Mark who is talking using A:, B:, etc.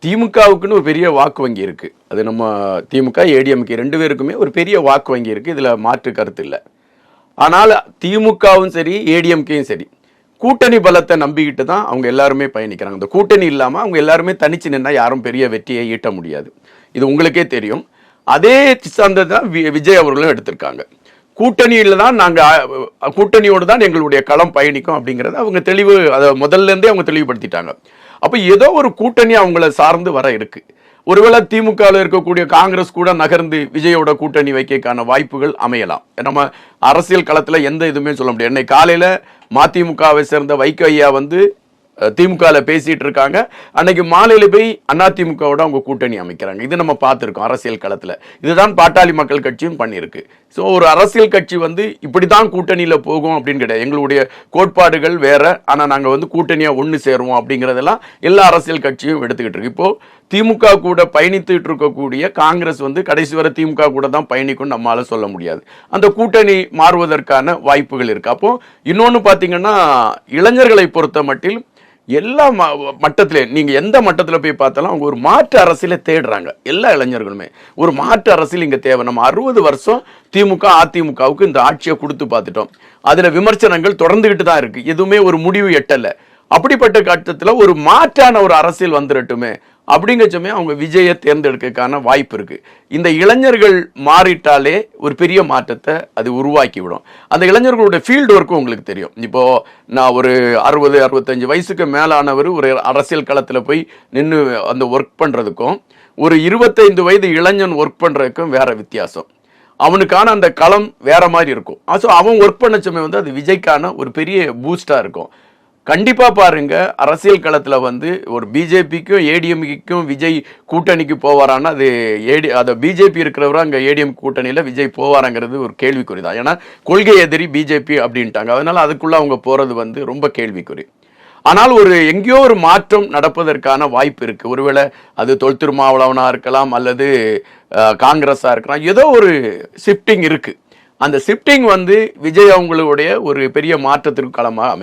A: திமுகவுக்குன்னு ஒரு பெரிய வாக்கு வங்கி இருக்கு. அது நம்ம திமுக ஏடிஎம்கே 2 பேருக்குமே ஒரு பெரிய வாக்கு வங்கி இருக்கு. இதுல மாற்று கருத்து இல்லை. ஆனால் திமுகவும் சரி ஏடிஎம்கேயும் சரி கூட்டணி பலத்தை நம்பிக்கிட்டு தான் அவங்க எல்லாருமே பயணிக்கிறாங்க. இந்த கூட்டணி இல்லாமல் அவங்க எல்லாருமே தனிச்சு நின்னா யாரும் பெரிய வெற்றியை ஈட்ட முடியாது. இது உங்களுக்கே தெரியும். அதே சார்ந்து தான் விஜய் அவர்களும் எடுத்திருக்காங்க. கூட்டணியில் தான் நாங்கள் கூட்டணியோடு தான் எங்களுடைய களம் பயணிக்கும் அப்படிங்கிறத அவங்க தெளிவு அதை முதல்ல இருந்தே அவங்க தெளிவுபடுத்திட்டாங்க. அப்போ ஏதோ ஒரு கூட்டணி அவங்கள சார்ந்து வர இருக்கு. ஒருவேளை திமுகவில் இருக்கக்கூடிய காங்கிரஸ் கூட நகர்ந்து விஜயோட கூட்டணி வைக்கான வாய்ப்புகள் அமையலாம். நம்ம அரசியல் களத்தில் எந்த இதுவுமே சொல்ல முடியாது. இன்னைக்கு காலையில் மதிமுகவை சேர்ந்த வைகோ ஐயா திமுகவில் பேசிட்டு இருக்காங்க. அன்னைக்கு மாலையில போய் அதிமுகவோட அவங்க கூட்டணி அமைக்கிறாங்க. இது நம்ம பார்த்துருக்கோம் அரசியல் களத்தில். இதுதான் பாட்டாளி மக்கள் கட்சியும் பண்ணியிருக்கு. ஸோ ஒரு அரசியல் கட்சி இப்படிதான் கூட்டணியில் போகும் அப்படின்னு கிடையாது. எங்களுடைய கோட்பாடுகள் வேற, ஆனால் நாங்கள் கூட்டணியாக ஒன்று சேருவோம் அப்படிங்கிறதெல்லாம் எல்லா அரசியல் கட்சியும் எடுத்துக்கிட்டு இருக்கு. இப்போ திமுக கூட பயணித்துட்டு இருக்கக்கூடிய காங்கிரஸ் கடைசி வரை திமுக கூட தான் பயணிக்கும் நம்மளால சொல்ல முடியாது. அந்த கூட்டணி மாறுவதற்கான வாய்ப்புகள் இருக்கு. அப்போ இன்னொன்று பார்த்தீங்கன்னா, இளைஞர்களை பொறுத்த மட்டில் எல்லா மட்டத்திலே நீங்க எந்த மட்டத்தில் போய் பார்த்தாலும் அவங்க ஒரு மாற்று அரசியலை தேடுறாங்க. எல்லா இளைஞர்களுமே ஒரு மாற்று அரசியல் இங்க தேவை. நம்ம 60 வருஷம் திமுக அதிமுகவுக்கு இந்த ஆட்சியை கொடுத்து பார்த்துட்டோம். அதுல விமர்சனங்கள் தொடர்ந்துகிட்டு தான் இருக்கு. எதுவுமே ஒரு முடிவு எட்டல. அப்படிப்பட்ட கட்டத்தில் ஒரு மாற்றான ஒரு அரசியல் வந்துடட்டுமே அப்படிங்கச்சமே அவங்க விஜயை தேர்ந்தெடுக்கிறதுக்கான வாய்ப்பு இருக்கு. இந்த இளைஞர்கள் மாறிட்டாலே ஒரு பெரிய மாற்றத்தை அது உருவாக்கி விடும். அந்த இளைஞர்களுடைய ஃபீல்டு ஒர்க்கும் உங்களுக்கு தெரியும். இப்போ நான் ஒரு 60-65 வயசுக்கு மேலானவர் ஒரு அரசியல் களத்தில் போய் நின்று அந்த ஒர்க் பண்றதுக்கும் ஒரு 25 வயது இளைஞன் ஒர்க் பண்றதுக்கும் வேற வித்தியாசம். அவனுக்கான அந்த களம் வேற மாதிரி இருக்கும். அவன் ஒர்க் பண்ண சமயம் அது விஜய்க்கான ஒரு பெரிய பூஸ்டா இருக்கும். கண்டிப்பா பாருங்க, அரசியல் களத்துல ஒரு பிஜேபிக்கும் ஏடிஎம்கேக்கும் விஜய் கூட்டணிக்கு போவாரான்னா அது பிஜேபி இருக்கிறவரை அங்க ஏடிஎம் கூட்டணியில விஜய் போவாராங்கிறது ஒரு கேள்விக்குறிதான். ஏன்னா கொள்கை எதிரி பிஜேபி அப்படின்ட்டாங்க. அதனால அதுக்குள்ள அவங்க போறது ரொம்ப கேள்விக்குறி. ஆனால் எங்கேயோ ஒரு மாற்றம் நடப்பதற்கான வாய்ப்பு இருக்கு. ஒருவேளை அது தொல் திருமாவளவனா இருக்கலாம், அல்லது காங்கிரஸா இருக்கலாம். ஏதோ ஒரு ஷிஃப்டிங் இருக்கு. அந்த ஷிஃப்டிங் விஜய் அவங்களுடைய ஒரு பெரிய மாற்றத்திற்கு களமாக அமையும்.